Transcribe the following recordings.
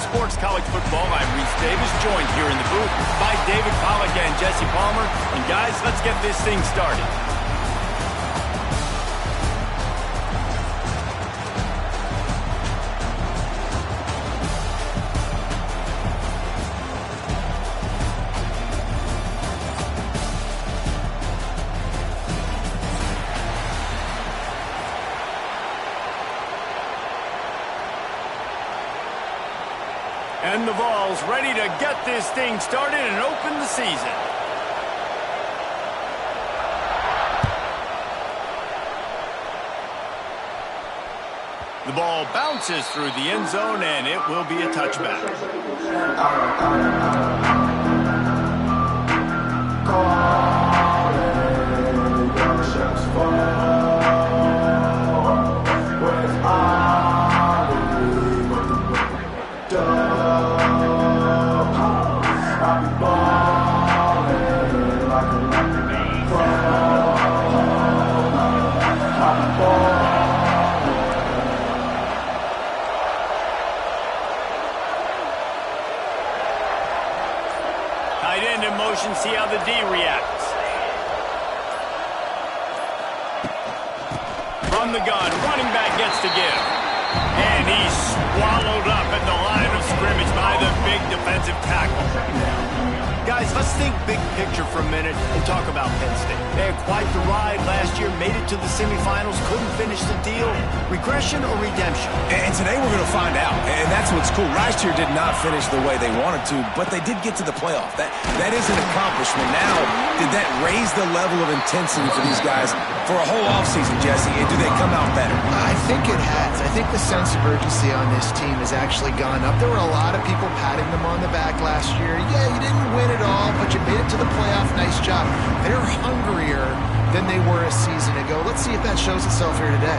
Sports College Football. I'm Reese Davis, joined here in the booth by David Pollack and Jesse Palmer. And guys, let's get this thing started. And the Vols ready to get this thing started and open the season. The ball bounces through the end zone, and it will be a touchback. Tight end in motion, see how the D reacts. From the gun, running back gets to give. And he's swallowed up at the line of scrimmage by the big defensive tackle. Guys, let's think big picture for a minute and talk about Penn State. They had quite the ride last year, made it to the semifinals, couldn't finish the deal. Regression or redemption? And today we're going to find out, and that's what's cool. Last year did not finish the way they wanted to, but they did get to the playoff. That is an accomplishment. Now, did that raise the level of intensity for these guys for a whole offseason, Jesse, and do they come out better? I think it has. I think the sense of urgency on this team has actually gone up. There were a lot of people patting them on the back last year. Yeah, you didn't win it all, but you made it to the playoff. Nice job. They're hungrier than they were a season ago. Let's see if that shows itself here today.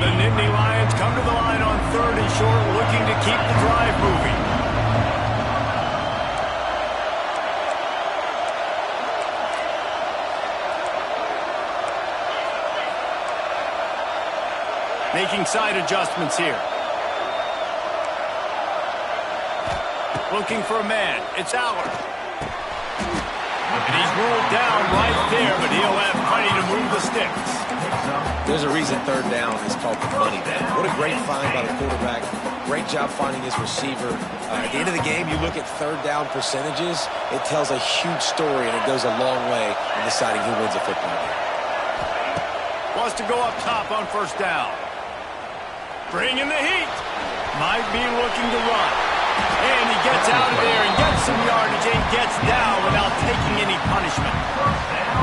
The Nittany Lions come to the line on 3rd and short, looking to keep the drive moving. Making side adjustments here. Looking for a man. It's Allard. And he's ruled down right there, but he'll have plenty to move the sticks. There's a reason 3rd down is called the money down. What a great find by the quarterback. Great job finding his receiver. At the end of the game, you look at 3rd down percentages. It tells a huge story, and it goes a long way in deciding who wins a football game. Wants to go up top on 1st down. Bringing the heat. Might be looking to run. And he gets out of there and gets some yardage and gets down without taking any punishment.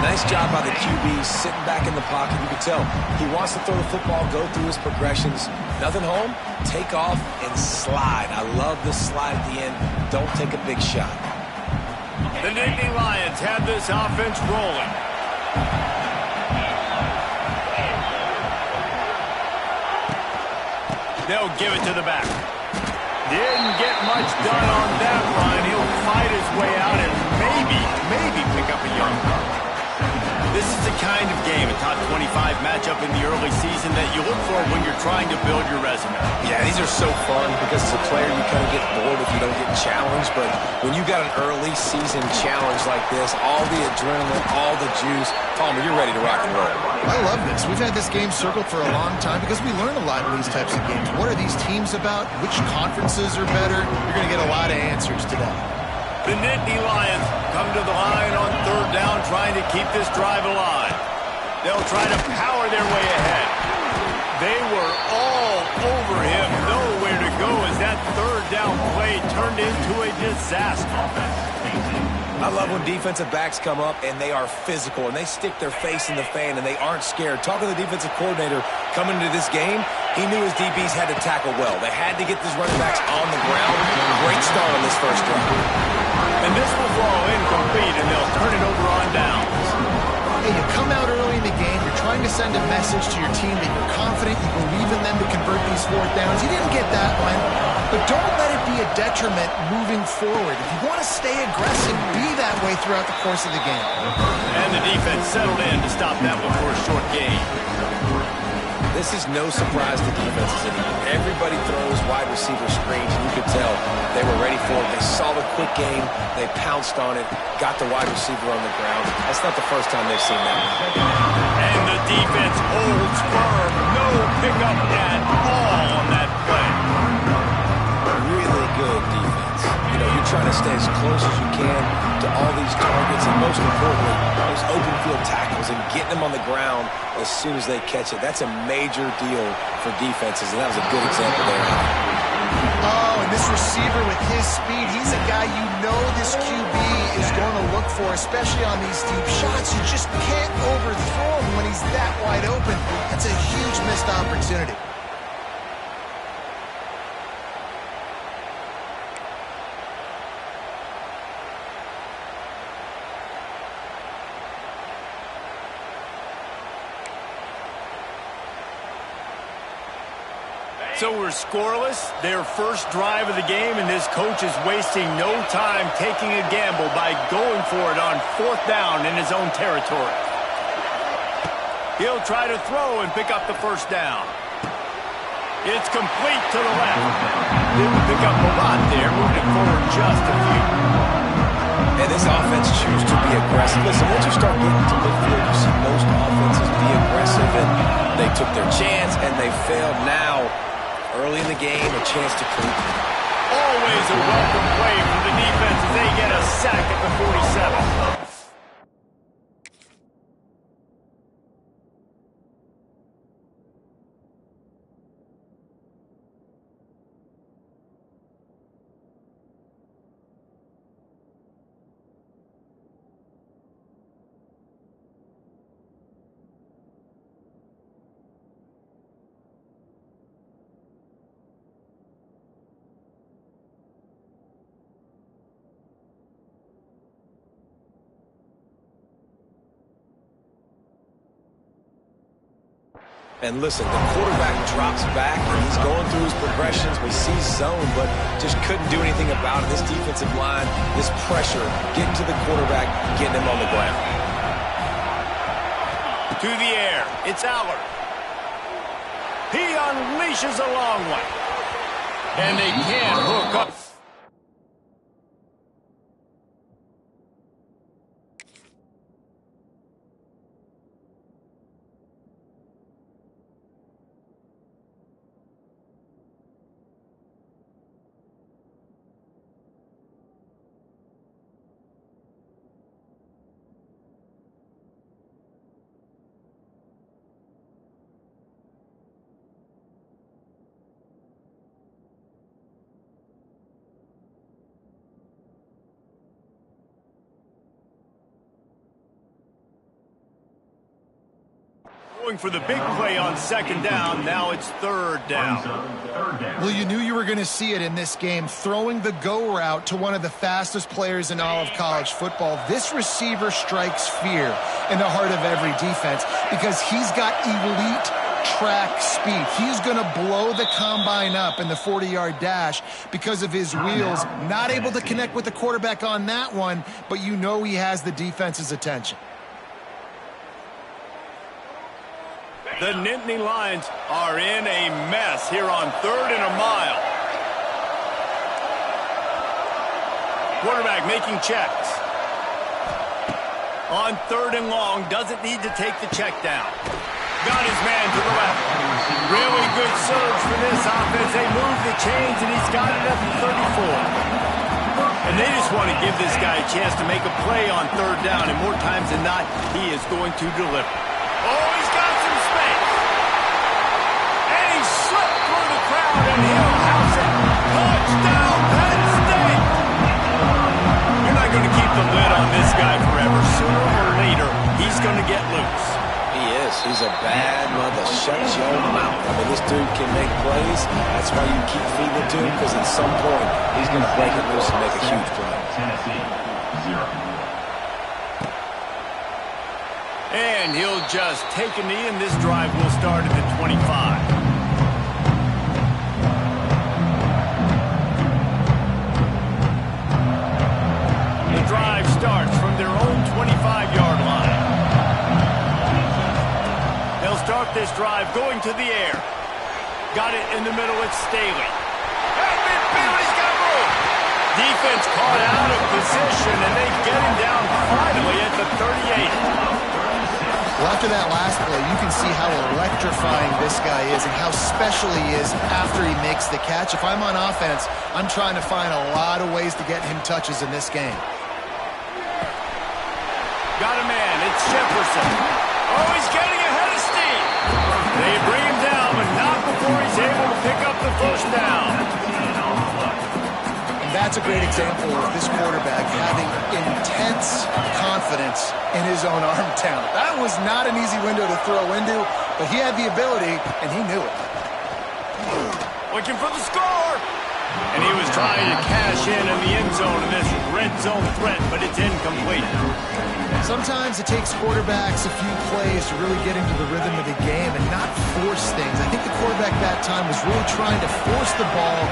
Nice job by the QB sitting back in the pocket. You can tell he wants to throw the football, go through his progressions. Nothing home, take off and slide. I love the slide at the end. Don't take a big shot. The Nittany Lions have this offense rolling. They'll give it to the back. Didn't get much done on that run. He'll fight his way out and maybe pick up a yard. This is the kind of game, a top 25 matchup in the early season that you look for when you're trying to build your resume. Yeah, these are so fun because as a player you kind of get bored if you don't get challenged, but when you got an early season challenge like this, all the adrenaline, all the juice, Palmer, you're ready to rock and roll. I love this. We've had this game circled for a long time because we learn a lot in these types of games. What are these teams about? Which conferences are better? You're going to get a lot of answers today. The Nittany Lions come to the line on 3rd down, trying to keep this drive alive. They'll try to power their way ahead. They were all over him, nowhere to go as that 3rd down play turned into a disaster. I love when defensive backs come up and they are physical and they stick their face in the fan and they aren't scared. Talking to the defensive coordinator coming into this game, he knew his DBs had to tackle well. They had to get these running backs on the ground. Great start on this 1st drive. And this will fall incomplete, and they'll turn it over on downs. Hey, you come out early in the game, you're trying to send a message to your team that you're confident, you believe in them to convert these 4th downs. You didn't get that one, but don't let it be a detriment moving forward. If you want to stay aggressive, be that way throughout the course of the game. And the defense settled in to stop that one for a short gain. This is no surprise to defenses anymore. Everybody throws wide receiver screens, and you could tell they were ready for it. They saw the quick game, they pounced on it, got the wide receiver on the ground. That's not the first time they've seen that. And the defense holds firm. No pickup at all on that play. Really good defense. You know, you're trying to stay as close as you can to all these targets, and most importantly, those open field tackles and getting them on the ground as soon as they catch it. That's a major deal for defenses, and that was a good example there. Oh, and this receiver with his speed, he's a guy you know this QB is going to look for, especially on these deep shots. You just can't overthrow him when he's that wide open. That's a huge missed opportunity. So we're scoreless, their first drive of the game, and this coach is wasting no time taking a gamble by going for it on 4th down in his own territory. He'll try to throw and pick up the first down. It's complete to the left. Didn't pick up a lot there, moving it forward just a few. And this offense chooses to be aggressive. Listen, once you start getting to midfield, you see most offenses be aggressive, and they took their chance, and they failed now. Early in the game, a chance to creep. Always a welcome play for the defense as they get a sack at the 47. And listen, the quarterback drops back, and he's going through his progressions. We see zone, but just couldn't do anything about it. This defensive line, this pressure, getting to the quarterback, getting him on the ground. To the air, it's Allard. He unleashes a long one. And they can't hook up. Going for the big play on 2nd down. Now it's 3rd down. Well, you knew you were going to see it in this game. Throwing the go route to one of the fastest players in all of college football. This receiver strikes fear in the heart of every defense because he's got elite track speed. He's going to blow the combine up in the 40-yard dash because of his wheels. Not able to connect with the quarterback on that one, but you know he has the defense's attention. The Nittany Lions are in a mess here on 3rd and a mile. Quarterback making checks. On 3rd and long, doesn't need to take the check down. Got his man to the left. Really good surge for this offense. They move the chains, and he's got it at the 34. And they just want to give this guy a chance to make a play on 3rd down, and more times than not, he is going to deliver. Oh, he's got some space. And he slipped through the crowd, and he'll house it. Touchdown, Penn State. You're not going to keep the lid on this guy forever. Sooner or later, he's going to get loose. He is. He's a bad mother. Shut your mouth. I mean, this dude can make plays. That's why you keep feeding it to him, because at some point, he's going to break it loose and make a huge play. Tennessee, 0. And he'll just take a knee, and this drive will start at the 25. The drive starts from their own 25-yard line. They'll start this drive going to the air. Got it in the middle with Staley. At midfield, he's got room. Defense caught out of position, and they get him down finally at the 38. Well, after that last play, you can see how electrifying this guy is and how special he is after he makes the catch. If I'm on offense, I'm trying to find a lot of ways to get him touches in this game. Got a man. It's Jefferson. Oh, he's getting ahead of steam. They bring him down, but not before he's able to pick up the first down. And that's a great example of this quarterback having intense confidence in his own arm talent. That was not an easy window to throw into, but he had the ability, and he knew it. Looking for the score. And he was trying to cash in the end zone in this red zone threat, but it's incomplete. Sometimes it takes quarterbacks a few plays to really get into the rhythm of the game and not force things. I think the quarterback that time was really trying to force the ball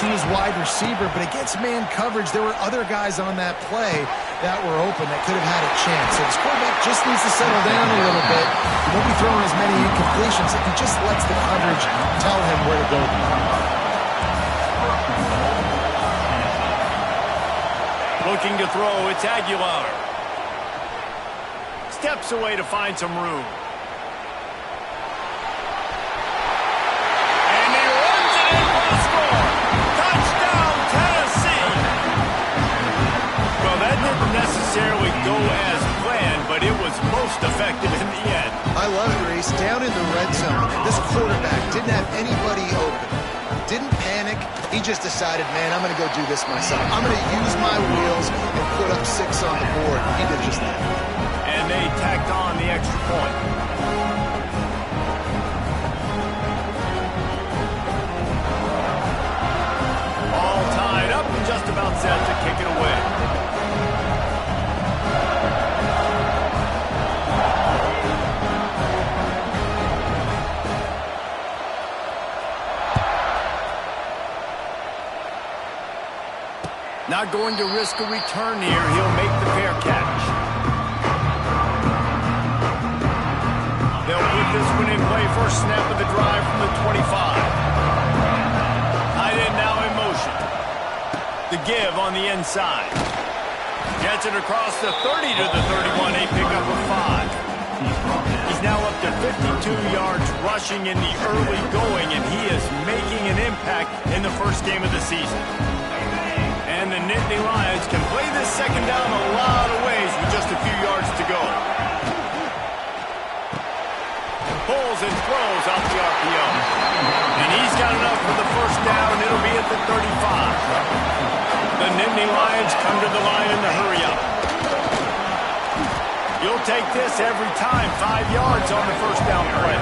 to his wide receiver, but against man coverage, there were other guys on that play that were open that could have had a chance. So this quarterback just needs to settle down a little bit. He won't be throwing as many incompletions if he just lets the coverage tell him where to go. Looking to throw, it's Aguilar. Steps away to find some room. And he runs it in for the score. Touchdown, Tennessee. Well, that didn't necessarily go as planned, but it was most effective in the end. I love it, Reese. Down in the red zone, this quarterback didn't have anybody open. Didn't panic. He just decided, man, I'm going to go do this myself. I'm going to use my wheels and put up 6 on the board. He did just that. And they tacked on the extra point. All tied up and just about set to kick it away. Not going to risk a return here. He'll make the fair catch. They'll put this one in play. First snap of the drive from the 25. Tight end now in motion. The give on the inside. Gets it across the 30 to the 31. A pickup of 5. He's now up to 52 yards rushing in the early going, and he is making an impact in the first game of the season. And the Nittany Lions can play this second down a lot of ways with just a few yards to go. Pulls and throws off the RPO. And he's got enough for the first down. It'll be at the 35. The Nittany Lions come to the line in the hurry up. You'll take this every time. 5 yards on the first down play.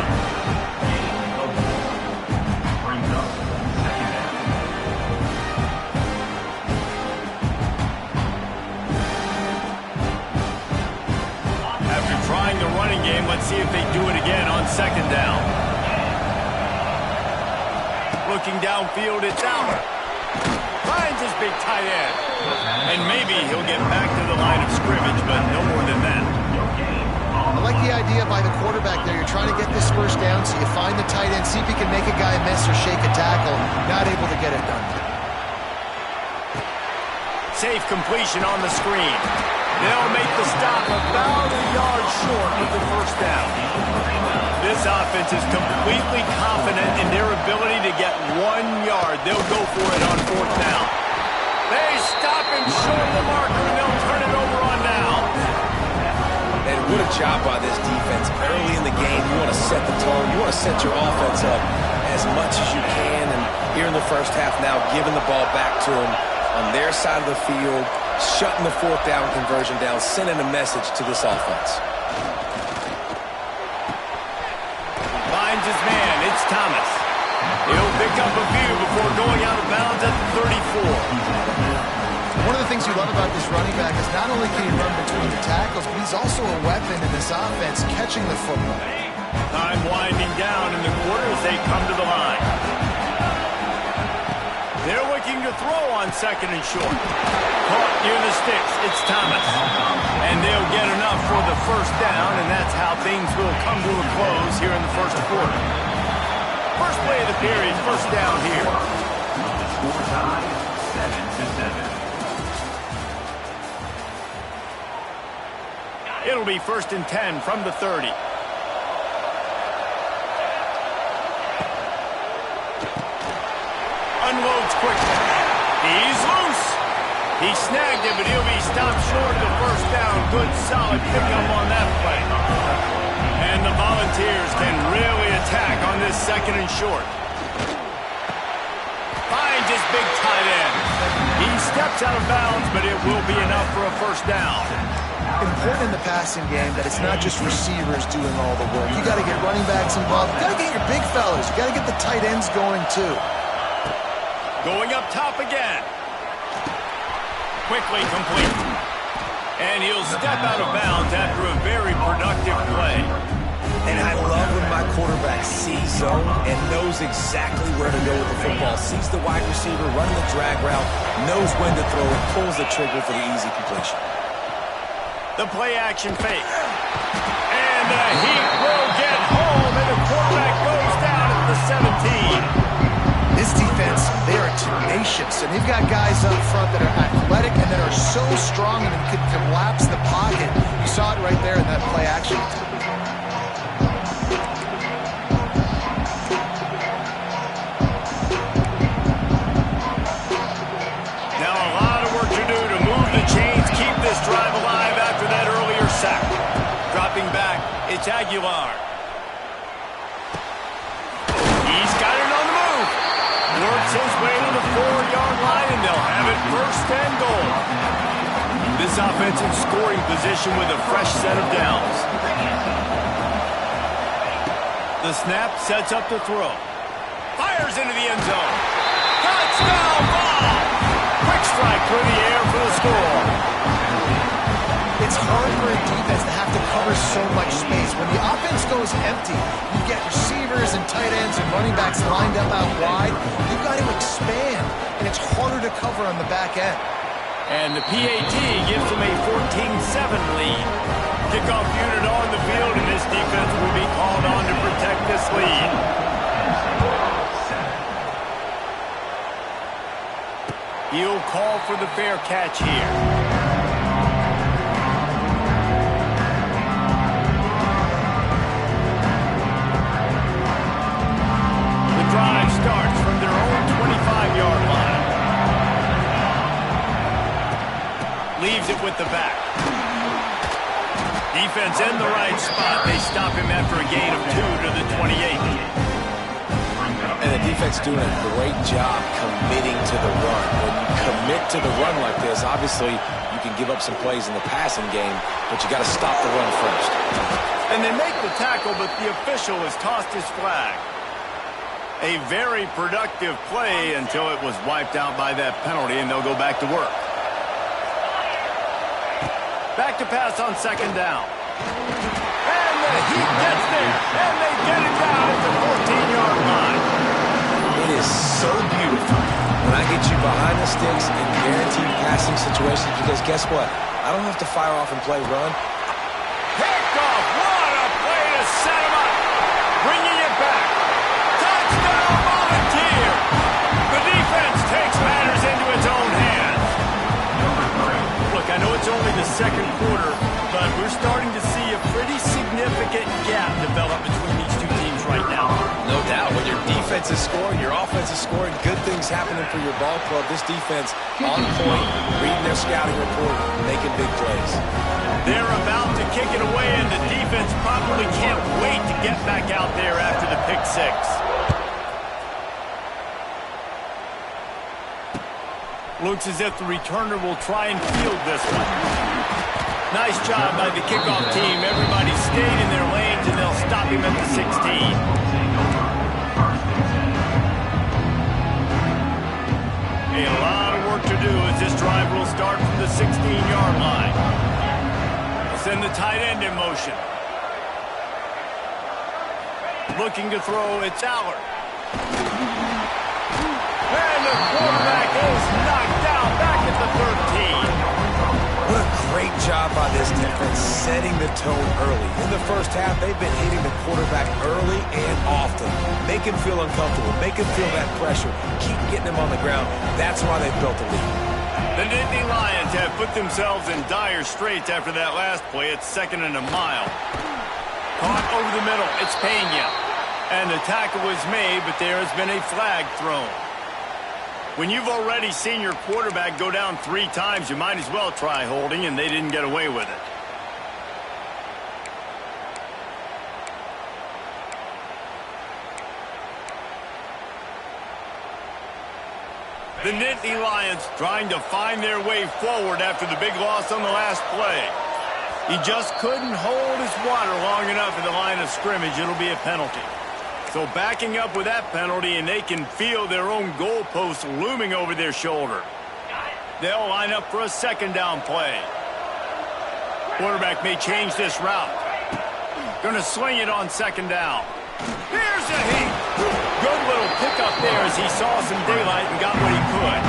Trying the running game. Let's see if they do it again on second down. Looking downfield, it's out. Finds his big tight end. And maybe he'll get back to the line of scrimmage, but no more than that. I like the idea by the quarterback there. You're trying to get this first down, so you find the tight end, see if he can make a guy miss or shake a tackle. Not able to get it done. Safe completion on the screen. They'll make the stop about a yard short of the first down. This offense is completely confident in their ability to get 1 yard. They'll go for it on fourth down. They stop him short of the marker, and they'll turn it over on down. And what a job by this defense. Early in the game, you want to set the tone. You want to set your offense up as much as you can. And here in the first half now, giving the ball back to them on their side of the field, shutting the fourth down conversion down, sending a message to this offense. Finds his man. It's Thomas. He'll pick up a few before going out of bounds at the 34. One of the things you love about this running back is not only can he run between the tackles, but he's also a weapon in this offense, catching the football. Time winding down in the quarter as they come to the line. They're looking to throw on 2nd and short. Caught near the sticks. It's Thomas. And they'll get enough for the first down, and that's how things will come to a close here in the first quarter. First play of the period, first down here. Score tie, 7-7. It'll be 1st and 10 from the 30. Unloads quickly. He's loose. He snagged it, but he'll be stopped short of the first down. Good, solid pickup on that play. And the Volunteers can really attack on this 2nd and short. Finds his big tight end. He steps out of bounds, but it will be enough for a first down. Important in the passing game that it's not just receivers doing all the work. You got to get running backs involved. You got to get your big fellas. You got to get the tight ends going too. Going up top again. Quickly complete. And he'll step out of bounds after a very productive play. And I love when my quarterback sees zone and knows exactly where to go with the football. Sees the wide receiver running the drag route, knows when to throw it, pulls the trigger for the easy completion. The play action fake. And he will get home, and the quarterback goes down at the 17. This defense, they are tenacious, and they've got guys up front that are athletic and that are so strong and can collapse the pocket. You saw it right there in that play action. Now a lot of work to do to move the chains, keep this drive alive after that earlier sack. Dropping back, it's Aguilar. He's got it on the move. Works his way to the 4-yard line, and they'll have it 1st and goal. This offensive scoring position with a fresh set of downs. The snap sets up the throw. Fires into the end zone. Touchdown ball! Quick strike through the air for the score. It's hard for a defense to have to cover so much space. When the offense goes empty, you get receivers and tight ends and running backs lined up out wide. You've got to expand, and it's harder to cover on the back end. And the PAT gives them a 14-7 lead. Kickoff unit on the field, and this defense will be called on to protect this lead. He'll call for the fair catch here. Drive starts from their own 25-yard line. Leaves it with the back. Defense in the right spot. They stop him after a gain of 2 to the 28. And the defense doing a great job committing to the run. When you commit to the run like this, obviously you can give up some plays in the passing game, but you got to stop the run first. And they make the tackle, but the official has tossed his flag. A very productive play until it was wiped out by that penalty, and they'll go back to work. Back to pass on 2nd down. And the Heat gets there, and they get it down at the 14-yard line. It is so beautiful when I get you behind the sticks in guaranteed passing situations, because guess what? I don't have to fire off and play run. Picked off. What a play to set him up. Bringing it back. Touchdown, Volunteer. The defense takes matters into its own hands. Look, I know it's only the 2nd quarter, but we're starting to see a pretty significant gap develop between these two teams right now. No doubt. When your defense is scoring, your offense is scoring, good things happening for your ball club. This defense on point, reading their scouting report, making big plays. They're about to kick it away, and the defense probably can't wait to get back out there after the pick 6. Looks as if the returner will try and field this one. Nice job by the kickoff team. Everybody stayed in their lanes, and they'll stop him at the 16. A lot of work to do as this drive will start from the 16-yard line. They'll send the tight end in motion. Looking to throw, it's Allard. And the quarterback is job by this defense setting the tone early. In the first half, they've been hitting the quarterback early and often. Make him feel uncomfortable. Make him feel that pressure. Keep getting him on the ground. That's why they've built a lead. The Nittany Lions have put themselves in dire straits after that last play. It's 2nd and a mile. Caught over the middle. It's Pena. And the tackle was made, but there has been a flag thrown. When you've already seen your quarterback go down 3 times, you might as well try holding, and they didn't get away with it. The Nittany Lions trying to find their way forward after the big loss on the last play. He just couldn't hold his water long enough in the line of scrimmage. It'll be a penalty. So backing up with that penalty, and they can feel their own goalpost looming over their shoulder. They'll line up for a 2nd down play. Quarterback may change this route. Going to sling it on 2nd down. Here's a heat. Good little pickup there as he saw some daylight and got what he could.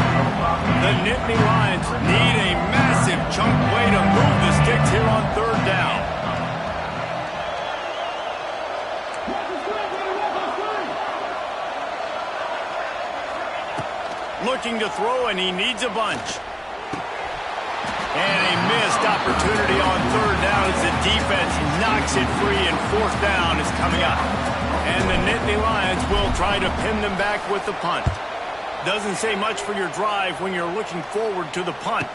The Nittany Lions need a massive chunk play to move the sticks here on 3rd down. Looking to throw, and he needs a bunch. And a missed opportunity on 3rd down as the defense knocks it free, and 4th down is coming up. And the Nittany Lions will try to pin them back with the punt. Doesn't say much for your drive when you're looking forward to the punt.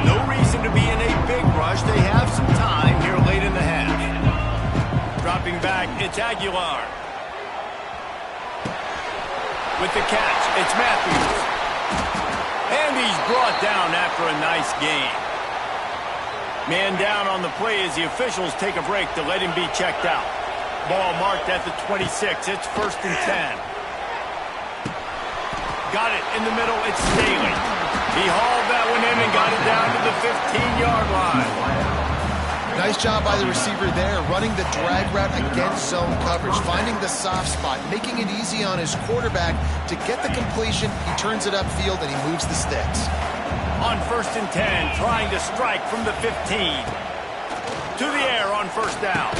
No reason to be in a big rush. They have some time here late in the half. Dropping back, it's Aguilar. With the catch, it's Matthews. And he's brought down after a nice gain. Man down on the play as the officials take a break to let him be checked out. Ball marked at the 26. It's 1st and 10. Got it in the middle. It's Staley. He hauled that one in and got it down to the 15-yard line. Nice job by the receiver there, running the drag route against zone coverage, finding the soft spot, making it easy on his quarterback to get the completion. He turns it upfield and he moves the sticks. On 1st and 10, trying to strike from the 15. To the air on 1st down.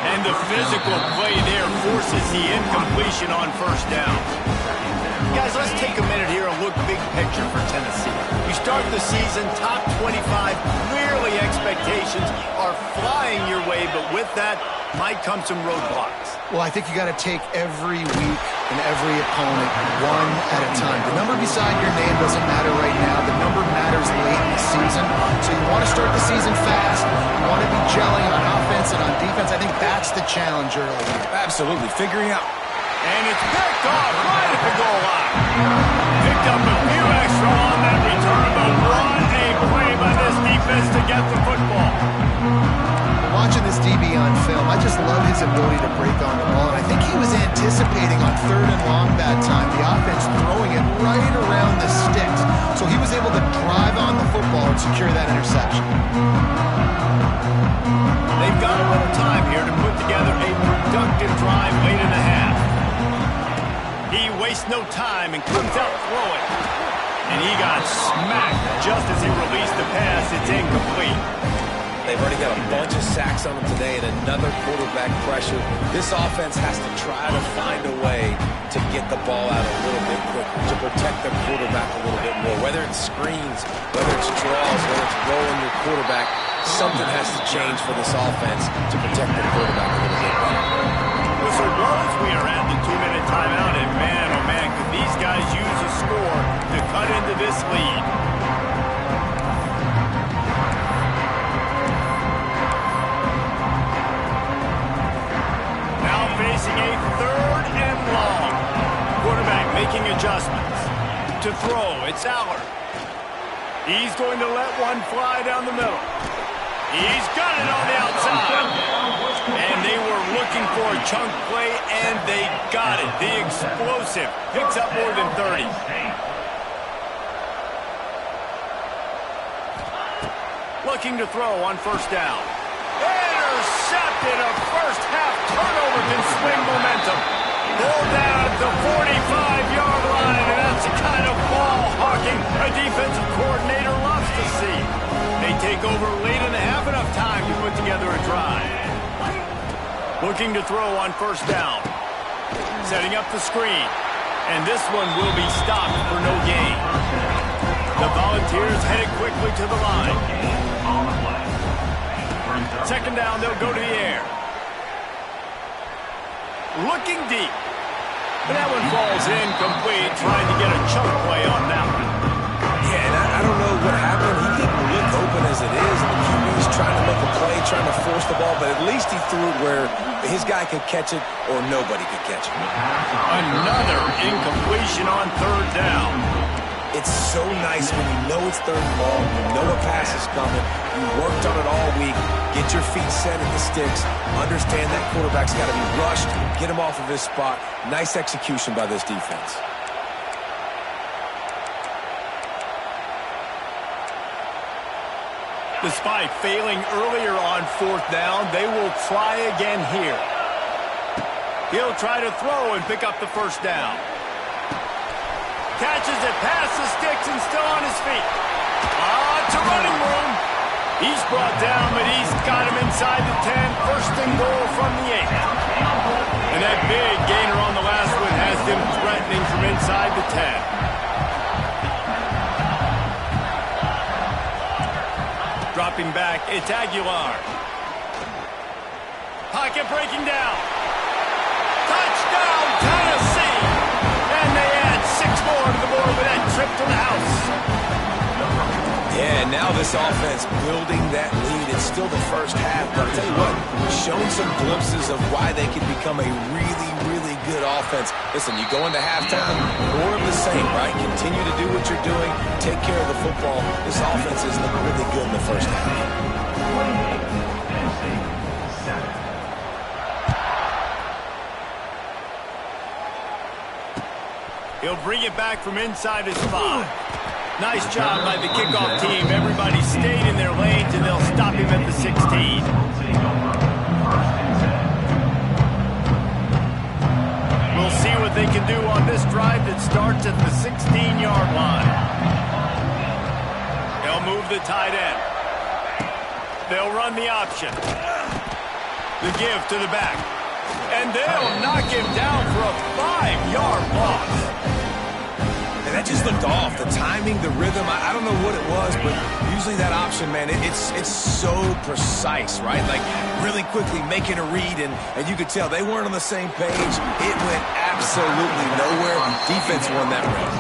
And the physical play there forces the incompletion on 1st down. Guys, let's take a minute here and look big picture for Tennessee. You start the season top 25. Clearly expectations are flying your way, but with that might come some roadblocks. Well, I think you got to take every week and every opponent one at a time. The number beside your name doesn't matter right now. The number matters late in the season. So you want to start the season fast. You want to be gelling on offense and on defense. I think that's the challenge early. Absolutely. Figuring out. And it's picked off right at the goal line. Picked up a few extra on that return, but what a play by this defense to get the football. Watching this DB on film, I just love his ability to break on the ball. And I think he was anticipating on 3rd and long that time, the offense throwing it right around the sticks. So he was able to drive on the football and secure that interception. They've got a little time here to put together a productive drive late in the half. He wastes no time and comes out throwing. And he got smacked just as he released the pass. It's incomplete. They've already got a bunch of sacks on them today and another quarterback pressure. This offense has to try to find a way to get the ball out a little bit quicker, to protect their quarterback a little bit more. Whether it's screens, whether it's draws, whether it's rolling your quarterback, something has to change for this offense to protect their quarterback a little bit better. Whistle blows. We are at the 2-minute timeout, and man, oh man, could these guys use a score to cut into this lead. Now facing a 3rd and long. Quarterback making adjustments. To throw, it's Aller. He's going to let one fly down the middle. He's got it on the outside. And they were looking for a chunk play, and they got it. The explosive picks up more than 30. Looking to throw on 1st down. And intercepted. A first-half turnover can swing momentum. Pulled down at the 45-yard line, and that's the kind of ball hawking a defensive coordinator loves to see. They take over late in the half, enough time to put together a drive. Looking to throw on first down. Setting up the screen. And this one will be stopped for no gain. The Volunteers headed quickly to the line. Second down, they'll go to the air. Looking deep. And that one falls incomplete, trying to get a chunk play on that one. Yeah, and I don't know what happened. He didn't look open as it is, and the QB's trying to make a play, trying to force the ball, but at least he threw it where his guy could catch it or nobody could catch it. Another incompletion on third down. It's so nice when you know it's third and long, you know a pass is coming, you worked on it all week, get your feet set at the sticks, understand that quarterback's got to be rushed, get him off of his spot. Nice execution by this defense. Despite failing earlier on fourth down, they will try again here. He'll try to throw and pick up the first down. Catches it past the sticks and still on his feet. It's a running room. He's brought down, but he's got him inside the 10. First and goal from the 8. And that big gainer on the last one has them threatening from inside the 10. Dropping back, it's Aguilar. Pocket breaking down. Touchdown, Tennessee! And they add 6 more to the board with that trip to the house. Yeah, now this offense building that lead. It's still the first half, but I'll tell you what, shown some glimpses of why they could become a really, really good offense. Listen, you go into halftime, more of the same, right? Continue to do what you're doing, take care of the football. This offense is looking really good in the first half. He'll bring it back from inside his 5. Nice job by the kickoff team. Everybody stayed in their lanes, and they'll stop him at the 16. We'll see what they can do on this drive that starts at the 16-yard line. They'll move the tight end. They'll run the option. The give to the back. And they'll knock him down for a 5-yard loss. And that just looked off. The timing, the rhythm, I don't know what it was, but usually that option, man, it's so precise, right? Like, really quickly making a read, and you could tell they weren't on the same page. It went absolutely nowhere. Defense won that round.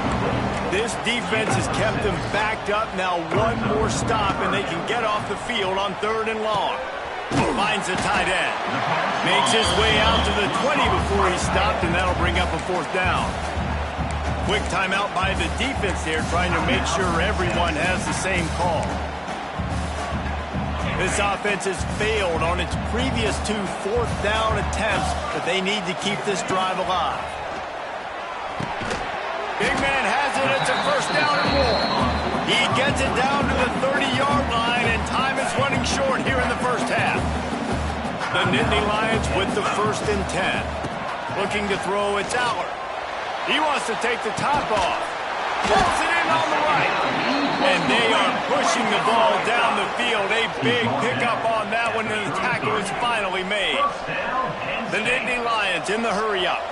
This defense has kept them backed up. Now one more stop, and they can get off the field on third and long. Finds the tight end. Makes his way out to the 20 before he stopped, and that'll bring up a fourth down. Quick timeout by the defense here, trying to make sure everyone has the same call. This offense has failed on its previous 2 fourth-down attempts, but they need to keep this drive alive. Big man has it. It's a first down and more. He gets it down to the 30-yard line, and time is running short here in the first half. The Nittany Lions with the 1st and 10. Looking to throw, it's Aller. He wants to take the top off. Pulls it in on the right. And they are pushing the ball down the field. A big pickup on that one, and the tackle is finally made. The Nittany Lions in the hurry-up.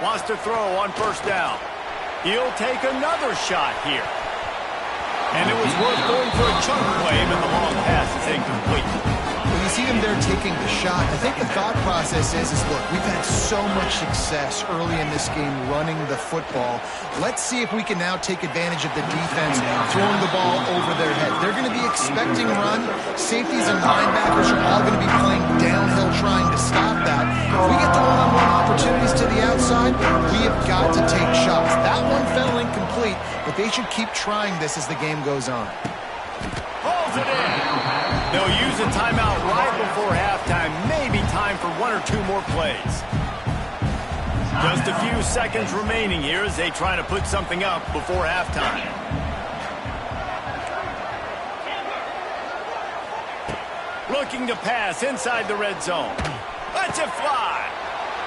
Wants to throw on first down. He'll take another shot here. And it was worth going for a chunk play, but the long pass is incomplete. Well, you see them there taking the shot. I think the thought process is look, we've had so much success early in this game running the football. Let's see if we can now take advantage of the defense throwing the ball over their head. They're going to be expecting run. Safeties and linebackers are all going to be playing downhill trying to stop that. If we get the one-on-one opportunities to the outside, we have got to take shots. That one fell incomplete, but they should keep trying this as the game goes on. Pulls it in. They'll use a timeout right before halftime. Maybe time for 1 or 2 more plays. Just a few seconds remaining here as they try to put something up before halftime. Looking to pass inside the red zone. Lets it fly.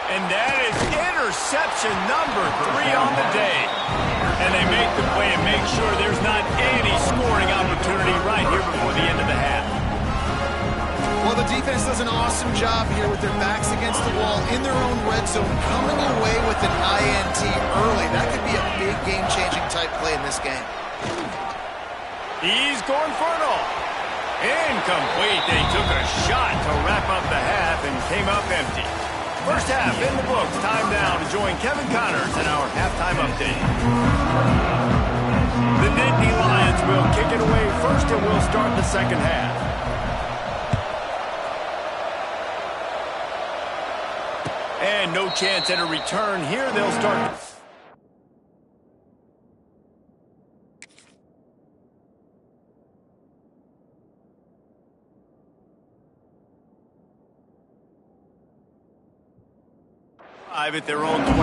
And that is interception number 3 on the day. And they make the play and make sure there's not any scoring opportunity right here before the end of the half. Well, the defense does an awesome job here with their backs against the wall in their own red zone, coming away with an INT early. That could be a big game-changing type play in this game. He's going for it all. Incomplete. They took a shot to wrap up the half and came up empty. First half in the books. Time now to join Kevin Connors in our halftime update. The Nittany Lions will kick it away first and will start the second half. And no chance at a return here. They'll start. At their own 25.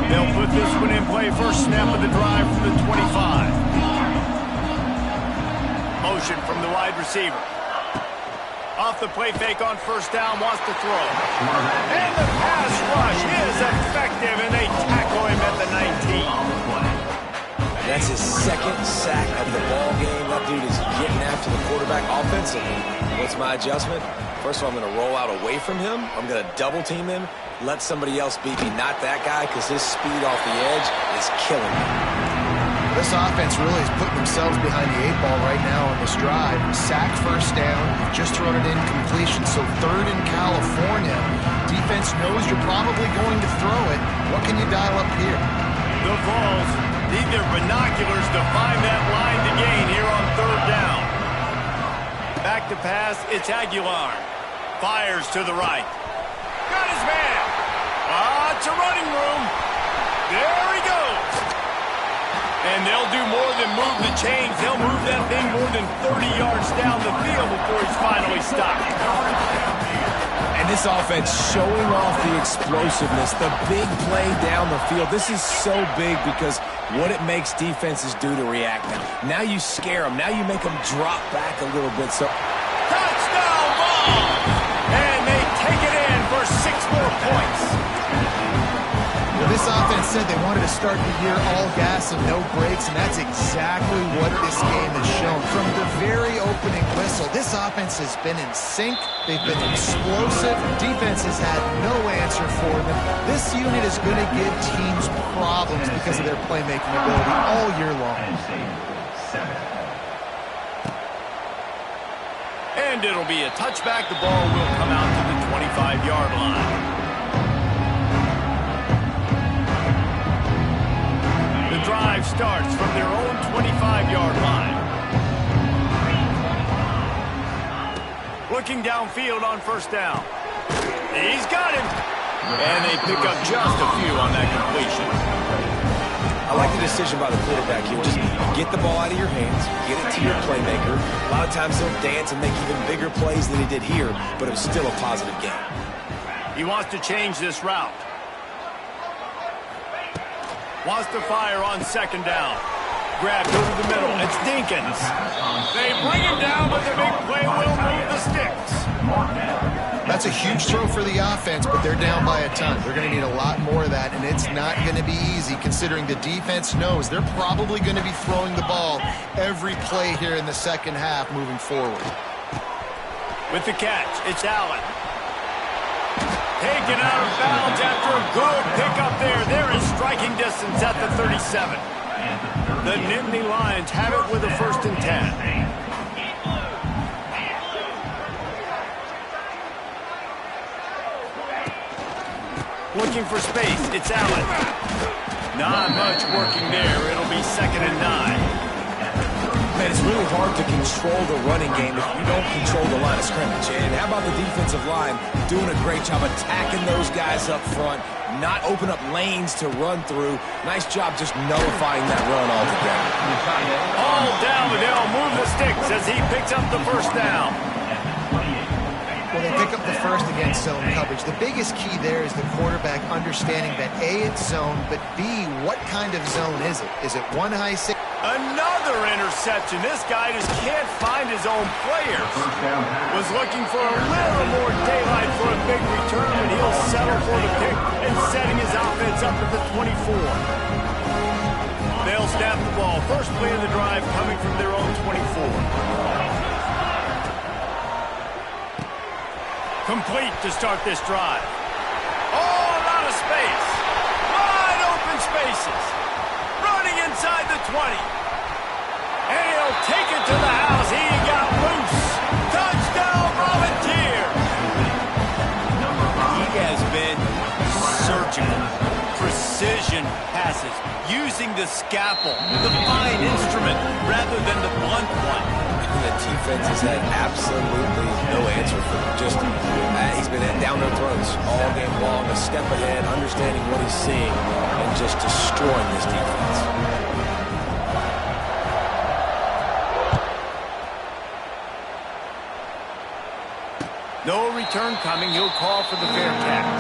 They'll put this one in play. First snap of the drive from the 25. Motion from the wide receiver. Off the play fake on first down, wants to throw. And the pass rush is effective, and they tackle him at the 19. That's his second sack of the ball game. That dude is getting after the quarterback offensively. What's my adjustment? First of all, I'm going to roll out away from him. I'm going to double team him. Let somebody else beat me, not that guy, because his speed off the edge is killing me. This offense really is putting themselves behind the 8 ball right now on this drive. Sack first down, just thrown it in completion, so third in California. Defense knows you're probably going to throw it. What can you dial up here? The Vols need their binoculars to find that line to gain here on third down. Back to pass, it's Aguilar. Fires to the right. Got his man. It's a running room. There he goes. And they'll do more than move the chains. They'll move that thing more than 30 yards down the field before he's finally stopped. And this offense showing off the explosiveness, the big play down the field. This is so big because what it makes defenses do to react now. Now you scare them. Now you make them drop back a little bit. So touchdown ball! And they take it in for 6 more points. Well, this offense said they wanted to start the year all gas and no brakes, and that's exactly what this game has shown. From the very opening whistle, this offense has been in sync. They've been explosive. Defense has had no answer for them. This unit is going to give teams problems because of their playmaking ability all year long. And it'll be a touchback. The ball will come out to the 25-yard line. The drive starts from their own 25-yard line. Looking downfield on first down. He's got him. And they pick up just a few on that completion. I like the decision by the quarterback here. Just get the ball out of your hands, get it to your playmaker. A lot of times he'll dance and make even bigger plays than he did here, but it was still a positive game. He wants to change this route. Wants to fire on second down. Grabbed over the middle. It's Dinkins. They bring him down, but the big play will move the sticks. That's a huge throw for the offense, but they're down by a ton. They're going to need a lot more of that, and it's not going to be easy considering the defense knows they're probably going to be throwing the ball every play here in the second half moving forward. With the catch, it's Allen. Taken out of bounds after a good pickup there. They're in striking distance at the 37. The Nittany Lions have it with a 1st and 10. Looking for space, it's Allen. Not much working there. It'll be 2nd and 9. Man, it's really hard to control the running game if you don't control the line of scrimmage. And how about the defensive line doing a great job attacking those guys up front, not open up lanes to run through. Nice job just nullifying that run altogether. All down, and they'll move the sticks as he picks up the first down. Well, they pick up the first against zone coverage. The biggest key there is the quarterback understanding that A, it's zone, but B, what kind of zone is it? Is it one high six? Another interception. This guy just can't find his own players. Was looking for a little more daylight for a big return, but he'll settle for the pick and setting his offense up at the 24. They'll snap the ball. First play of the drive coming from their own 24. Complete to start this drive. All out of space. Wide open spaces. Running inside the 20. And he'll take it to the house. He got loose. Touchdown, Volunteer. He has been surgical. Precision passes. Using the scalpel, the fine instrument, rather than the blunt one. The defense has had absolutely no answer for him. Just he's been down their throats all game long, a step ahead, understanding what he's seeing, and just destroying this defense. No return coming. He'll call for the fair catch.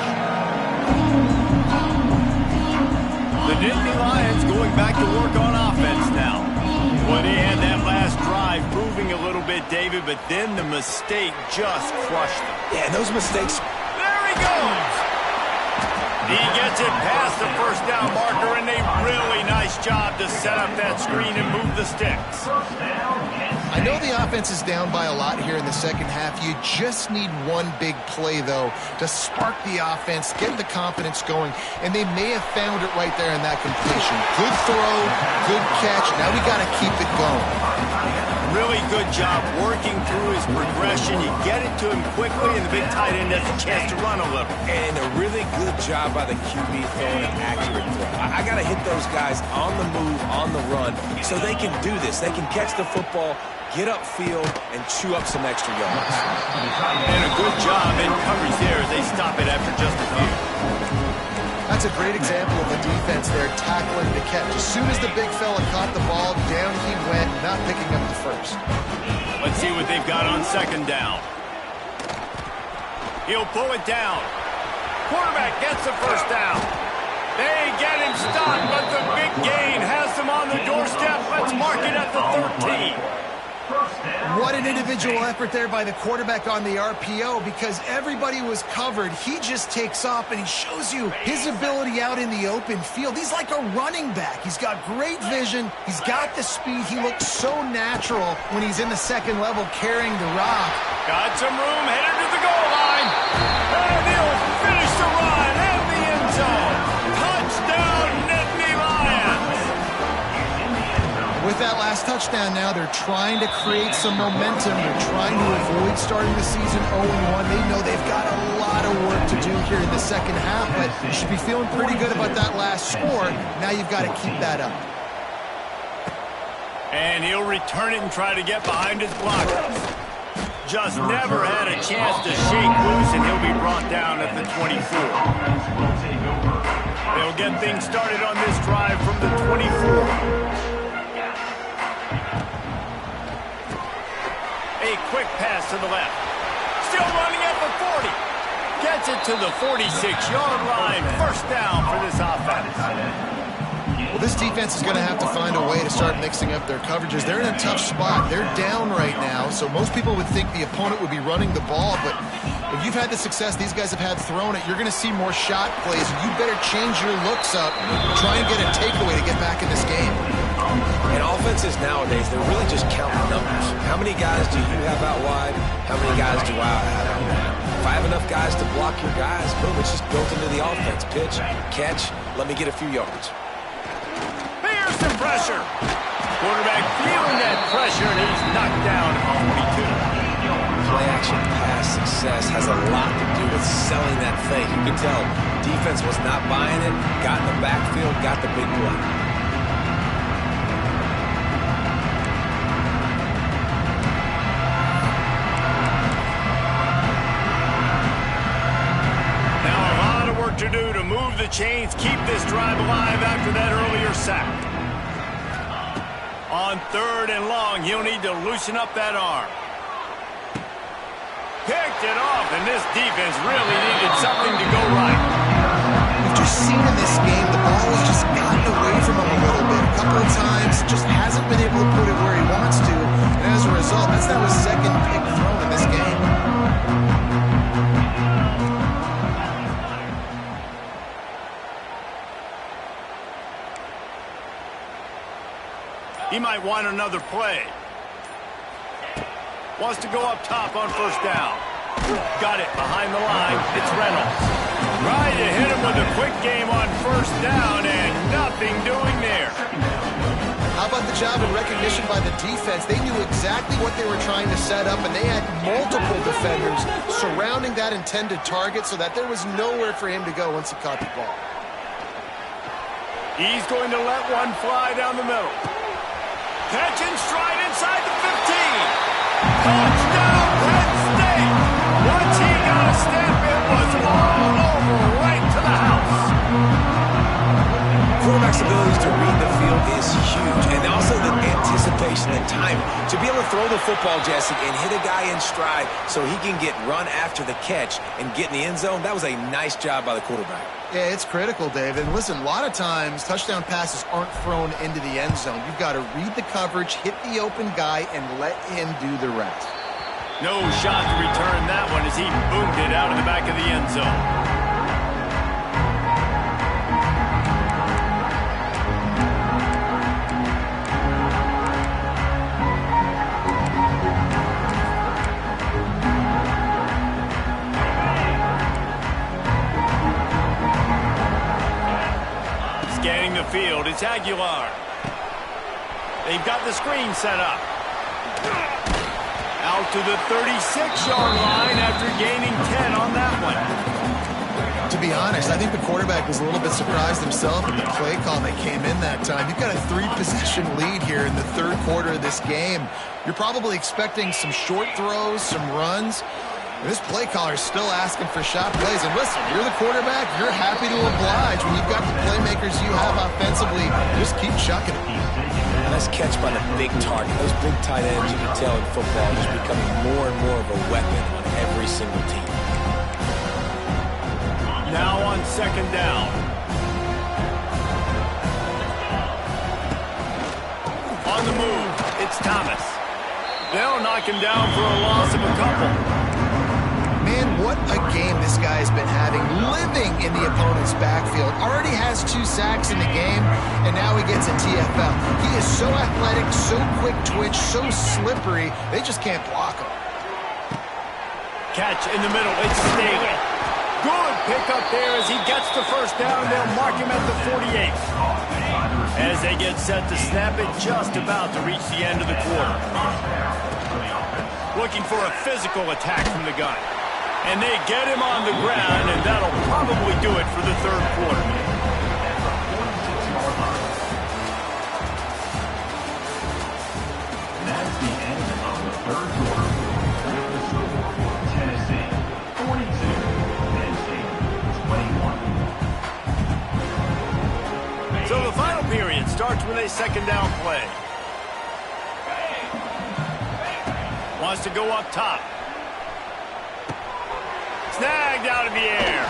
The Nittany Lions going back to work on offense now. Well, he had that last drive moving a little bit, David, but then the mistake just crushed him. Yeah, and those mistakes. There he goes. He gets it past the first down marker, and a really nice job to set up that screen and move the sticks. I know the offense is down by a lot here in the second half. You just need one big play, though, to spark the offense, get the confidence going, and they may have found it right there in that completion. Good throw, good catch. Now we got to keep it going. Really good job working through his progression. You get it to him quickly, and the big tight end has a chance to run a little. And a really good job by the QB throwing an accurate throw. I got to hit those guys on the move, on the run, so they can do this. They can catch the football, get upfield, and chew up some extra yards. And a good job in coverage there as they stop it after just a few. That's a great example of the defense there tackling the catch. As soon as the big fella caught the ball, down he went, not picking up the first. Let's see what they've got on second down. He'll pull it down. Quarterback gets the first down. They get him stopped, but the big gain has them on the doorstep. Let's mark it at the 13. What an individual effort there by the quarterback on the RPO, because everybody was covered. He just takes off, and he shows you his ability out in the open field. He's like a running back. He's got great vision. He's got the speed. He looks so natural when he's in the second level carrying the rock. Got some room, headed to the goal line. And he'll finish the run in the end zone. Touchdown, Nittany Lions. With that last touchdown now, they're trying to create some momentum. They're trying to avoid starting the season 0-1. They know they've got a lot of work to do here in the second half, but you should be feeling pretty good about that last score. Now you've got to keep that up. And he'll return it and try to get behind his blockers. Just never had a chance to shake loose, and he'll be brought down at the 24. They'll get things started on this drive from the 24. A quick pass to the left. Still running at the 40. Gets it to the 46-yard line. First down for this offense. Well, this defense is going to have to find a way to start mixing up their coverages. They're in a tough spot. They're down right now, so most people would think the opponent would be running the ball, but if you've had the success these guys have had throwing it, you're going to see more shot plays, and you better change your looks up, try and get a takeaway to get back in this game. And offenses nowadays, they're really just counting numbers. How many guys do you have out wide? How many guys do I have out wide? If I have enough guys to block your guys, boom, it's just built into the offense. Pitch, catch, let me get a few yards. Some pressure. Quarterback feeling that pressure, and he's knocked down at 42. Play action pass success has a lot to do with selling that fake. You can tell defense was not buying it, got in the backfield, got the big play. chains keep this drive alive after that earlier sack. On 3rd and long, he'll need to loosen up that arm. Picked it off, and this defense really needed something to go right. We've just seen in this game the ball has just gotten away from him a little bit. A couple of times, just hasn't been able to put it where he wants to. And as a result, that's now his 2nd pick thrown in this game. He might want another play. Wants to go up top on 1st down. Got it behind the line. It's Reynolds. Trying to hit him with a quick game on 1st down and nothing doing there. How about the job and recognition by the defense? They knew exactly what they were trying to set up, and they had multiple defenders surrounding that intended target so that there was nowhere for him to go once he caught the ball. He's going to let one fly down the middle. Catch and stride inside the 15. Touchdown, Penn State. Once he got a step, it was all over right to the house. Quarterback's ability to read the field is huge, and also the anticipation and timing. To be able to throw the football, Jesse, and hit a guy in stride so he can get run after the catch and get in the end zone, that was a nice job by the quarterback. Yeah, it's critical, Dave. And listen, a lot of times touchdown passes aren't thrown into the end zone. You've got to read the coverage, hit the open guy, and let him do the rest. No shot to return that one as he boomed it out of the back of the end zone. Scanning the field, it's Aguilar. They've got the screen set up. Out to the 36-yard line after gaining 10 on that one. To be honest, I think the quarterback was a little bit surprised himself at the play call that came in that time. You've got a 3-possession lead here in the 3rd quarter of this game. You're probably expecting some short throws, some runs. This play caller is still asking for shot plays. And listen, you're the quarterback. You're happy to oblige. When you've got the playmakers you have offensively, just keep chucking it. Nice catch by the big target. Those big tight ends, you can tell in football, just becoming more and more of a weapon on every single team. Now on 2nd down. On the move, it's Thomas. They'll knock him down for a loss of a couple. Man, what a game this guy has been having, living in the opponent's backfield. Already has 2 sacks in the game, and now he gets a TFL. He is so athletic, so quick twitch, so slippery, they just can't block him. Catch in the middle, it's Staley. Good pickup there as he gets the 1st down. They'll mark him at the 48. As they get set to snap it, just about to reach the end of the quarter. Looking for a physical attack from the gun. And they get him on the ground, and that'll probably do it for the 3rd quarter. That's the end of the 3rd quarter. With the score, Tennessee 42, Penn State 21. So the final period starts with a 2nd down play. Wants to go up top. Snagged out of the air.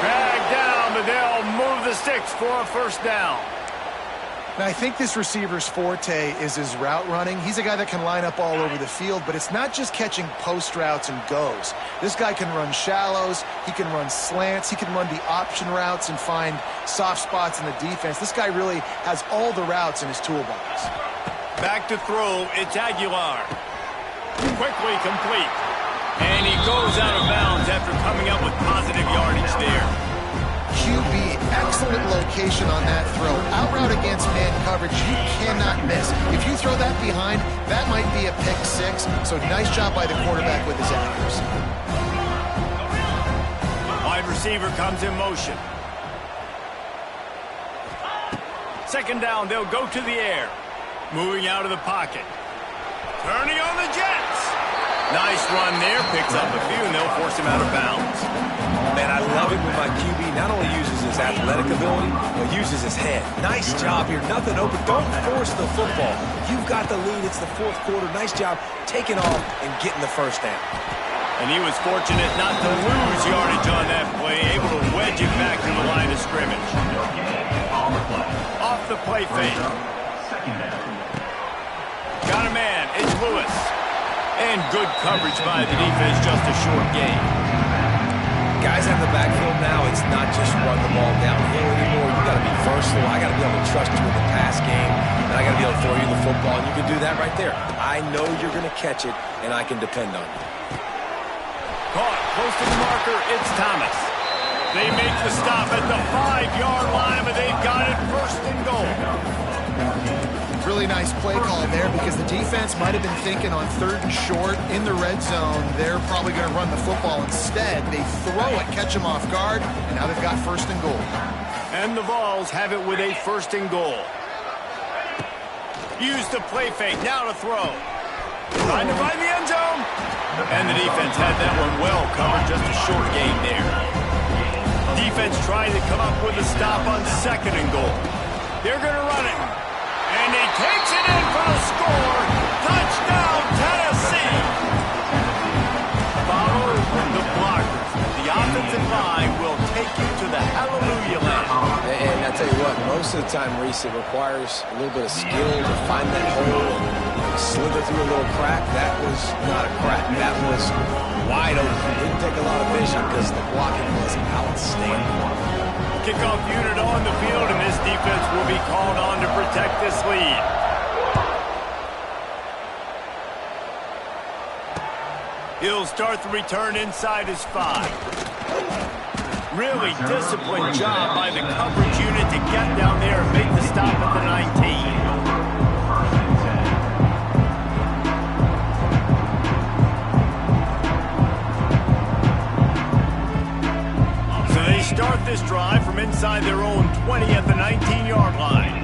Dragged down, but they'll move the sticks for a 1st down. Now, I think this receiver's forte is his route running. He's a guy that can line up all over the field, but it's not just catching post routes and goes. This guy can run shallows, he can run slants, he can run the option routes and find soft spots in the defense. This guy really has all the routes in his toolbox. Back to throw, it's Aguilar. Quickly complete. And he goes out of bounds after coming up with positive yardage there. QB, excellent location on that throw. Out route against man coverage, you cannot miss. If you throw that behind, that might be a pick 6. So nice job by the quarterback with his accuracy. Wide receiver comes in motion. 2nd down, they'll go to the air. Moving out of the pocket. Turning on the Jets. Nice run there, picks up a few, and they'll force him out of bounds. Man, I love it when my QB not only uses his athletic ability, but uses his head. Nice job here. Nothing open. Don't force the football. You've got the lead. It's the fourth quarter. Nice job taking off and getting the first down. And he was fortunate not to lose yardage on that play, able to wedge it back to the line of scrimmage. Off the play fake. Got a man. It's Lewis. And good coverage by the defense, just a short gain. Guys out in the backfield now, it's not just run the ball downhill anymore. You got to be versatile. I got to be able to trust you in the pass game, and I got to be able to throw you the football, and you can do that right there. I know you're going to catch it, and I can depend on you. Caught close to the marker. It's Thomas. They make the stop at the 5-yard line, but they've got it first and goal. Really nice play call there because the defense might have been thinking on 3rd and short in the red zone. They're probably going to run the football instead. They throw it, catch them off guard, and now they've got 1st and goal. And the Vols have it with a 1st and goal. Use the play fake, now to throw. Trying to find the end zone. And the defense had that one well covered, just a short gain there. Defense trying to come up with a stop on 2nd and goal. They're going to run it. And he takes it in for the score. Touchdown, Tennessee. Follow the blockers. The offensive line will take you to the hallelujah land. And I tell you what, most of the time, Reese, it requires a little bit of skill to find that hole and slither through a little crack. That was not a crack. That was wide open. It didn't take a lot of vision because the blocking was outstanding. Kickoff unit on the field, and this defense will be called on to protect this lead. He'll start the return inside his 5. Really disciplined job by the coverage unit to get down there and make the stop at the 19. Start this drive from inside their own 20 at the 19-yard line.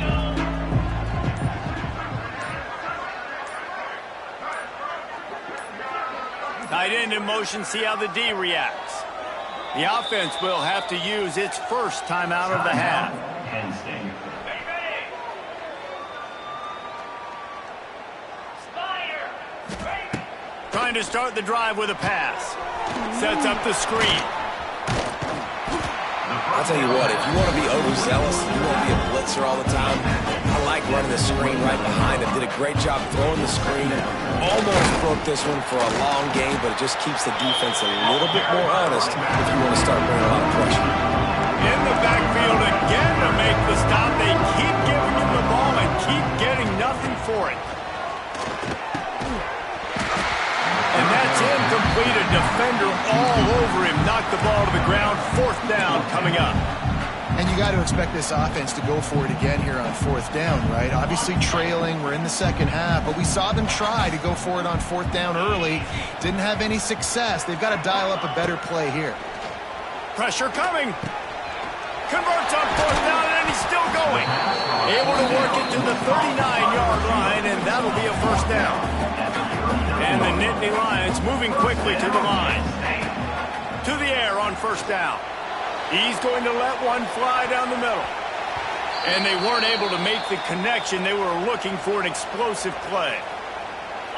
Tight end in motion, see how the D reacts. The offense will have to use its first timeout of the half. Trying to start the drive with a pass. Sets up the screen. I'll tell you what, if you want to be overzealous, you want to be a blitzer all the time, I like running the screen right behind him. Did a great job throwing the screen. Almost broke this one for a long game, but it just keeps the defense a little bit more honest if you want to start bringing a lot of pressure. In the backfield again to make the stop. They keep giving him the ball and keep getting nothing for it. And that's incomplete. A defender all over him. Knocked the ball to the ground. 4th down coming up. And you got to expect this offense to go for it again here on 4th down, right? Obviously trailing. We're in the 2nd half, but we saw them try to go for it on 4th down early. Didn't have any success. They've got to dial up a better play here. Pressure coming. Converts on 4th down, and he's still going. Able to work it to the 39-yard line, and that'll be a 1st down. And the Nittany Lions moving quickly to the line. To the air on 1st down. He's going to let one fly down the middle. And they weren't able to make the connection. They were looking for an explosive play.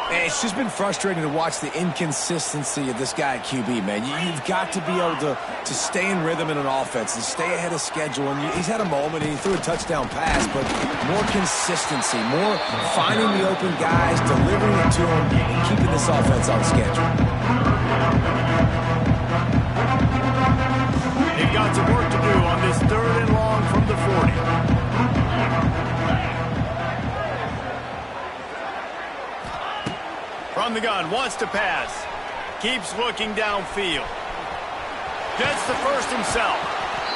And it's just been frustrating to watch the inconsistency of this guy at QB, man. You've got to be able to stay in rhythm in an offense and stay ahead of schedule. And he's had a moment, and he threw a touchdown pass, but more consistency, more finding the open guys, delivering it to them, and keeping this offense on schedule. They've got some work to do on this 3rd and long from the 40. From the gun, wants to pass. Keeps looking downfield. Gets the first himself.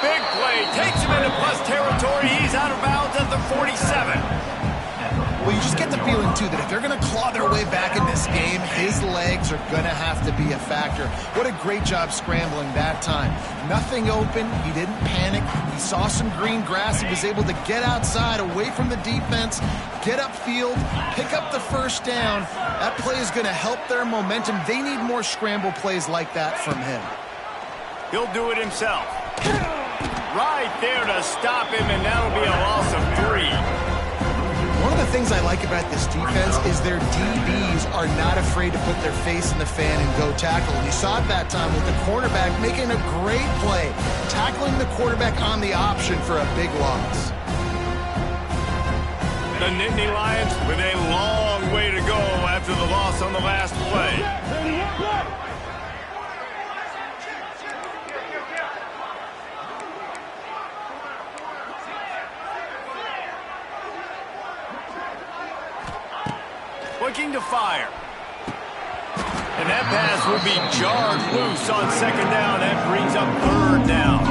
Big play. Takes him into plus territory. He's out of bounds at the 47. Well, you just get the feeling, too, that if they're going to claw their way back in this game, his legs are going to have to be a factor. What a great job scrambling that time. Nothing open. He didn't panic. He saw some green grass. He was able to get outside, away from the defense, get upfield, pick up the 1st down. That play is going to help their momentum. They need more scramble plays like that from him. He'll do it himself. Right there to stop him, and that'll be a loss of 3. One of the things I like about this defense is their DBs are not afraid to put their face in the fan and go tackle. And you saw it that time with the cornerback making a great play, tackling the quarterback on the option for a big loss. The Nittany Lions with a long way to go after the loss on the last play. Looking to fire. And that pass will be jarred loose on 2nd down. That brings up 3rd down.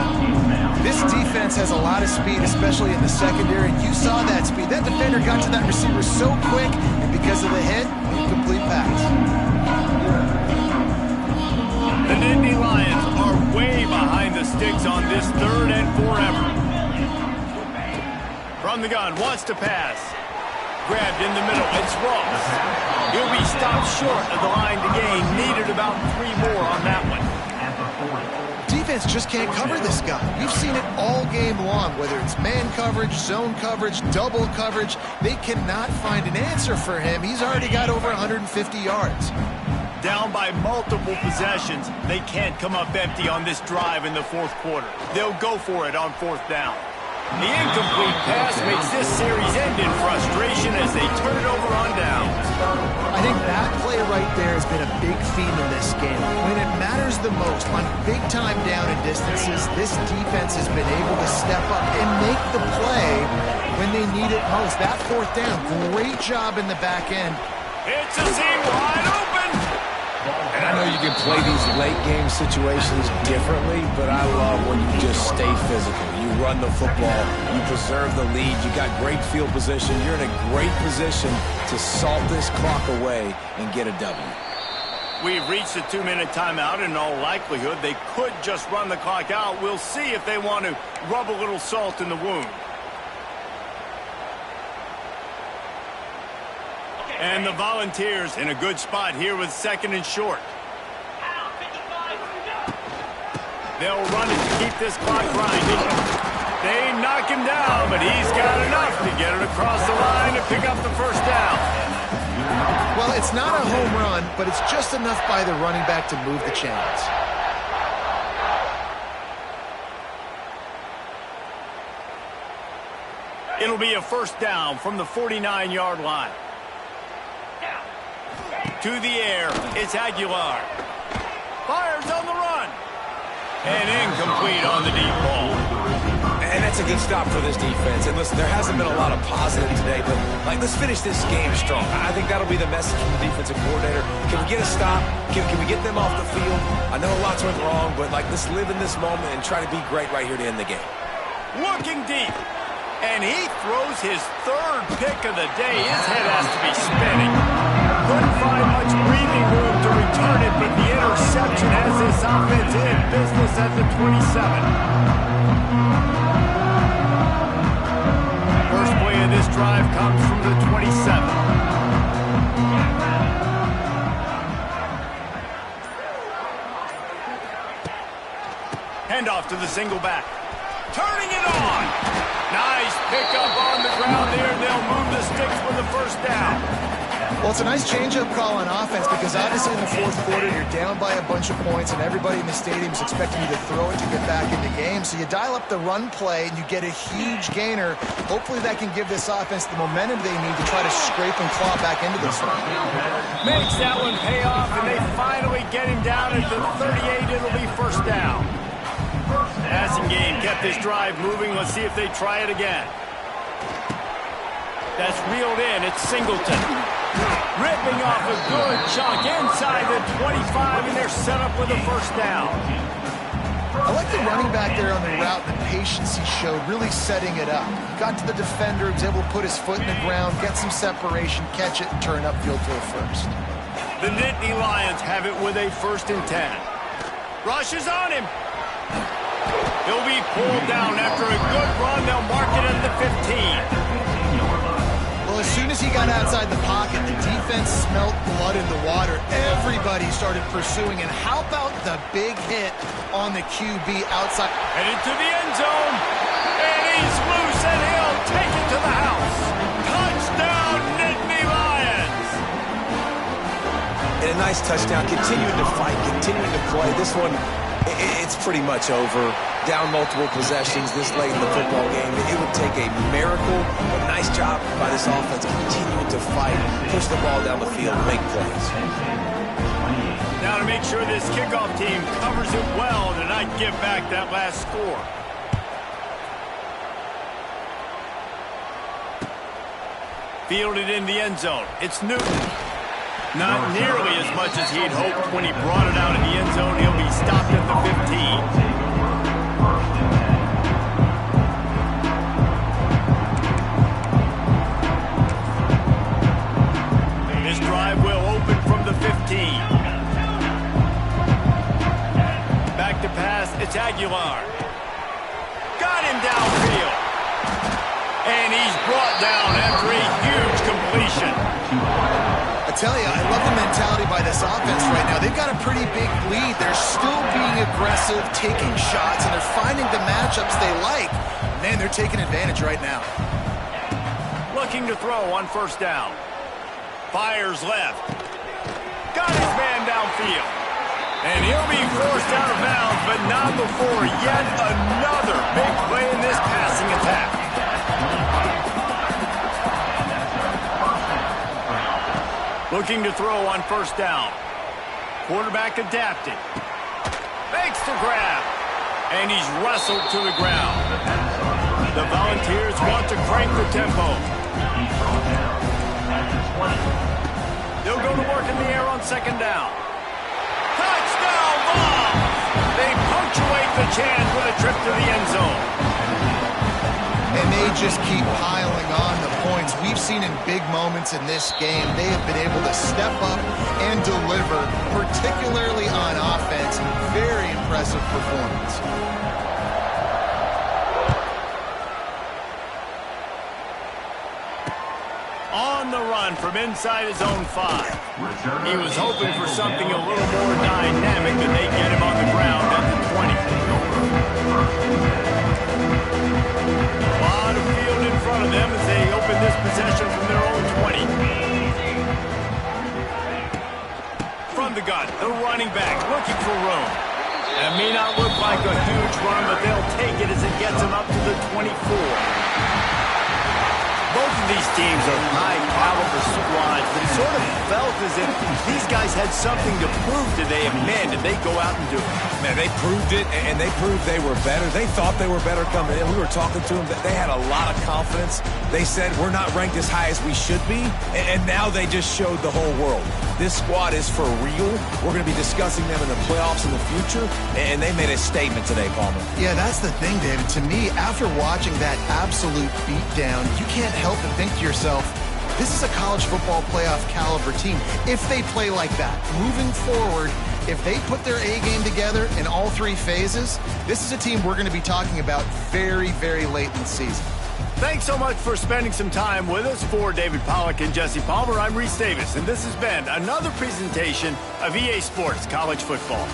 This defense has a lot of speed, especially in the secondary. You saw that speed. That defender got to that receiver so quick, and because of the hit, incomplete pass. The Nittany Lions are way behind the sticks on this 3rd and forever. From the gun, wants to pass. Grabbed in the middle, it's Ross. He'll be stopped short of the line to gain. Needed about 3 more on that one. Defense just can't cover this guy. We've seen it all game long, whether it's man coverage, zone coverage, double coverage. They cannot find an answer for him. He's already got over 150 yards. Down by multiple possessions, they can't come up empty on this drive in the 4th quarter. They'll go for it on 4th down. The incomplete pass makes this series end in frustration as they turn it over on downs. I think that play right there has been a big theme in this game. When it matters the most, on big-time down and distances, this defense has been able to step up and make the play when they need it most. That 4th down, great job in the back end. It's a seam wide open. And I know you can play these late-game situations differently, but I love when you just stay physical. You run the football, you preserve the lead, you got great field position. You're in a great position to salt this clock away and get a W. We've reached a 2-minute timeout. In all likelihood, they could just run the clock out. We'll see if they want to rub a little salt in the wound. And the Volunteers in a good spot here with 2nd and short. They'll run it to keep this clock grinding. They knock him down, but he's got enough to get it across the line and pick up the 1st down. Well, it's not a home run, but it's just enough by the running back to move the chains. It'll be a 1st down from the 49-yard line. To the air, it's Aguilar. Fires on the run. And incomplete on the deep ball. And that's a good stop for this defense. And listen, there hasn't been a lot of positive today, but let's finish this game strong. I think that'll be the message from the defensive coordinator. Can we get a stop? Can we get them off the field? I know lots went wrong, but let's live in this moment and try to be great right here to end the game. Looking deep. And he throws his 3rd pick of the day. His head has to be spinning. Couldn't find much breathing room to return it, but the interception has this offense in business at the 27. First play of this drive comes from the 27. Handoff to the single back. Turning it on. Nice pickup on the ground there. They'll move the sticks for the 1st down. Well, it's a nice change-up call on offense because obviously in the 4th quarter, you're down by a bunch of points and everybody in the stadium is expecting you to throw it to get back in the game. So you dial up the run play and you get a huge gainer. Hopefully that can give this offense the momentum they need to try to scrape and claw back into this one. Makes that one pay off, and they finally get him down at the 38. It'll be 1st down. Passing game kept this drive moving. Let's see if they try it again. That's reeled in. It's Singleton. Ripping off a good chunk inside the 25, and they're set up with a 1st down. I like the running back there on the route, the patience he showed, really setting it up. Got to the defender, was able to put his foot in the ground, get some separation, catch it, and turn upfield for a 1st. The Nittany Lions have it with a 1st and 10. Rush is on him. He'll be pulled down after a good run. They'll mark it at the 15. Well, Well, as soon as he got outside the pocket, the defense smelt blood in the water. Everybody started pursuing. And how about the big hit on the QB outside? Headed to the end zone. And he's loose, and he'll take it to the house. Touchdown, Nittany Lions. And a nice touchdown. Continuing to fight, continuing to play. This one, it's pretty much over. Down multiple possessions this late in the football game. It would take a miracle, but nice job by this offense continuing to fight, push the ball down the field, make plays. Now to make sure this kickoff team covers it well to not give back that last score. Fielded in the end zone. It's Newton. Not nearly as much as he'd hoped when he brought it out in the end zone. He'll be stopped at the 15. This drive will open from the 15. Back to pass, it's Aguilar. Got him downfield. And he's brought down after a huge completion. I tell you, I love the mentality by this offense right now. They've got a pretty big lead. They're still being aggressive, taking shots, and they're finding the matchups they like. Man, they're taking advantage right now. Looking to throw on first down. Fires left. Got his man downfield. And he'll be forced out of bounds, but not before yet another big play in this passing attack. Looking to throw on first down. Quarterback adapted. Makes the grab. And he's wrestled to the ground. The Volunteers want to crank the tempo. They'll go to work in the air on second down. Touchdown ball! They punctuate the chance with a trip to the end zone. And they just keep piling on the points. We've seen in big moments in this game, they have been able to step up and deliver, particularly on offense. Very impressive performance. On the run from inside his own 5. He was hoping for something a little more dynamic than they get him on the ground at the 20. A lot of field in front of them as they open this possession from their own 20. From the gun, the running back looking for room. It may not look like a huge run, but they'll take it as it gets them up to the 24. Both of these teams are high-caliber squads, but it sort of felt as if these guys had something to prove today, and man, did they go out and do it. Man, they proved it, and they proved they were better. They thought they were better coming in. We were talking to them. They had a lot of confidence. They said, we're not ranked as high as we should be, and now they just showed the whole world. This squad is for real. We're going to be discussing them in the playoffs in the future, and they made a statement today, Palmer. Yeah, that's the thing, David. To me, after watching that absolute beatdown, you can't help but think to yourself, this is a college football playoff caliber team. If they play like that, moving forward, if they put their A game together in all 3 phases, this is a team we're going to be talking about very, very late in the season. Thanks so much for spending some time with us. For David Pollack and Jesse Palmer, I'm Reese Davis, and this has been another presentation of EA Sports College Football.